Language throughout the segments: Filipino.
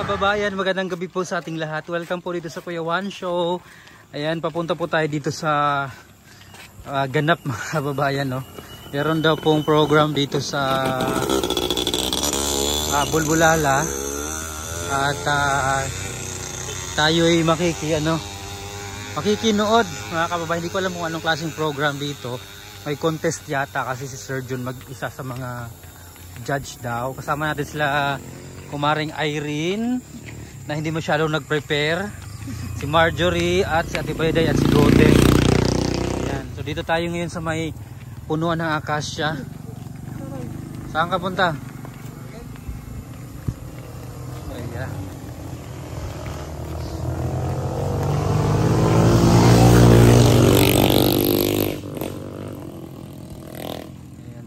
Kababayan, magandang gabi po sa ating lahat. Welcome po dito sa Kuya Juan Show. Ayan, papunta po tayo dito sa ganap mga kababayan, no? Meron daw pong program dito sa Bulbulala at tayo ay makikinood mga kababayan. Hindi ko alam kung anong klaseng program dito. May contest yata kasi si Sir Jun mag-isa sa mga judge daw. Kasama natin sila Kumaring Irene na hindi masyadong nag-prepare, si Marjorie at si Ate Bayday at si Gote. Ayan. So dito tayo ngayon sa may punuan ng akasya. Saan ka punta? Ayan. Ayan.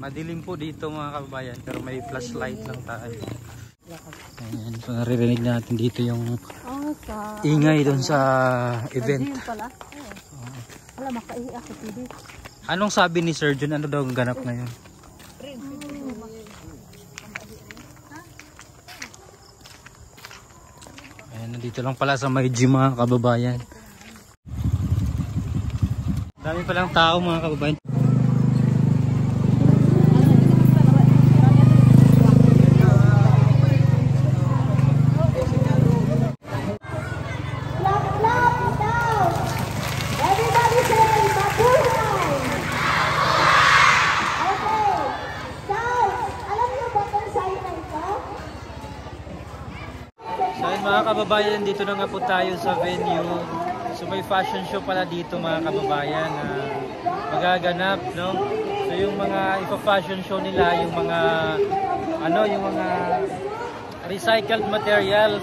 Madilim po dito mga kababayan pero may flashlight lang tayo. Ayan, so naririnig natin dito yung ingay doon sa event. Anong sabi ni Sir Jun? Ano daw ang ganap ngayon? Ayan, nandito lang pala sa may gym mga kababayan. Dami palang tao mga kababayan. Mga kababayan, dito na nga po tayo sa venue. So may fashion show pala dito mga kababayan na magaganap, no? So yung mga ipa-fashion show nila, yung mga yung mga recycled materials.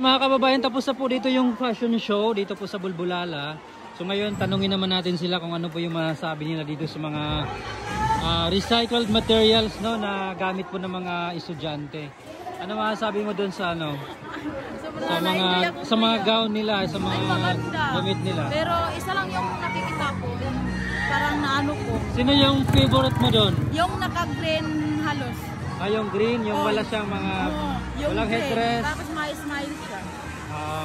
mga kababayan, tapos na po dito yung fashion show dito po sa Bulbulala. So ngayon tanungin naman natin sila kung ano po yung masasabi nila dito sa mga recycled materials, no, na gamit po ng mga estudyante. Ano masasabi mo doon sa ano? Sa mga gown nila, sa mga gamit nila. Pero isa lang yung nakikita ko, yung parang naano ko. Sino yung favorite mo doon? Yung naka-green halos. Yung green, yung wala siyang mga walang green, headdress. tapos may smile siya.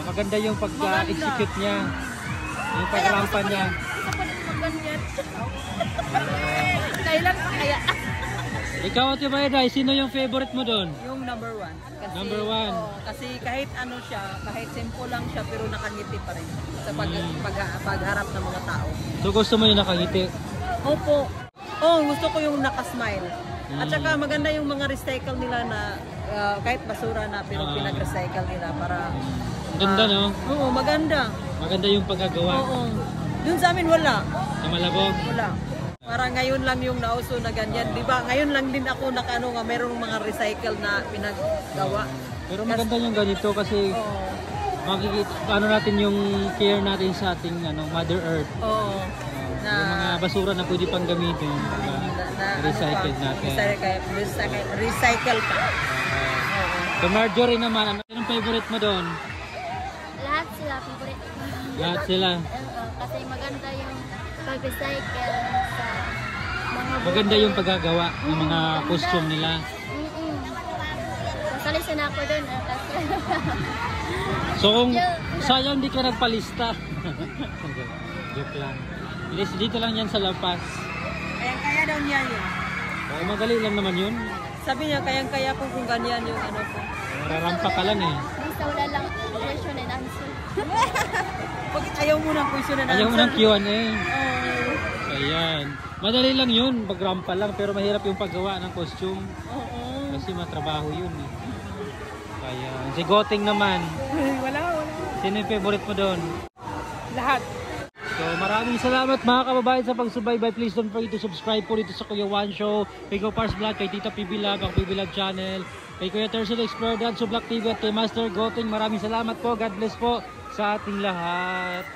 Maganda yung pag-execute niya. Yung pagrampa niya. Isa pa rin mag-ganyan. Kailan pa kaya? Ikaw, Ate Bayday, sino yung favorite mo doon? Yung number 1. Kasi, Number 1. Kasi kahit ano siya, kahit simple lang siya, pero nakangiti pa rin sa pagharap ng mga tao. So gusto mo yung nakangiti? Opo. Gusto ko yung nakasmile. At saka maganda yung mga recycle nila na kahit basura na, pero pinag-recycle nila para... Ganda, no? Oo, maganda. Maganda yung pagkagawa. Oo. Dun sa amin wala. Sa Malabog? Wala. Parang ngayon lang yung nauso na ganyan. Di ba? Ngayon lang din ako nakano nga mayroong mga recycle na pinaggawa. Pero maganda yung ganito kasi makikita ano natin yung care natin sa ating Mother Earth. Oo. Yung mga basura na pwede pang gamitin, recycle natin. Recycle pa. So Marjorie naman, ano yung favorite mo doon? Lahat sila favorite ko. Lahat sila. Kasi maganda yung pag-recycle sa mga Maganda yung paggagawa ng mga costume nila. Kasali na ako doon. So kung sayang di ka nagpalista. Joke lang. Dito lang yan sa Lampas. Kaya daw niya yun. Madali lang naman yun. Sabi niya, kayang-kaya ko kung ganyan yung ano ko. Rarampa ka lang eh. Basta wala lang question and answer. Bakit ayaw mo ng question and answer? Ayaw mo ng Q&A. So ayan. Madali lang yun, pagrampa lang. Pero mahirap yung paggawa ng costume. Kasi matrabaho yun eh. Kaya, si Goting naman. Wala. Sino yung favorite mo doon? Lahat. So maraming salamat mga kababayan sa pagsubaybay. Please don't forget to subscribe po dito sa Kuya Juan Show, kay Gopars Vlog, kay Tita PB Vlog, ang PB Vlog Channel, kay Kuya Tercel Explorer, Dad, Sublak TV at kay Master Goting. Maraming salamat po. God bless po sa ating lahat.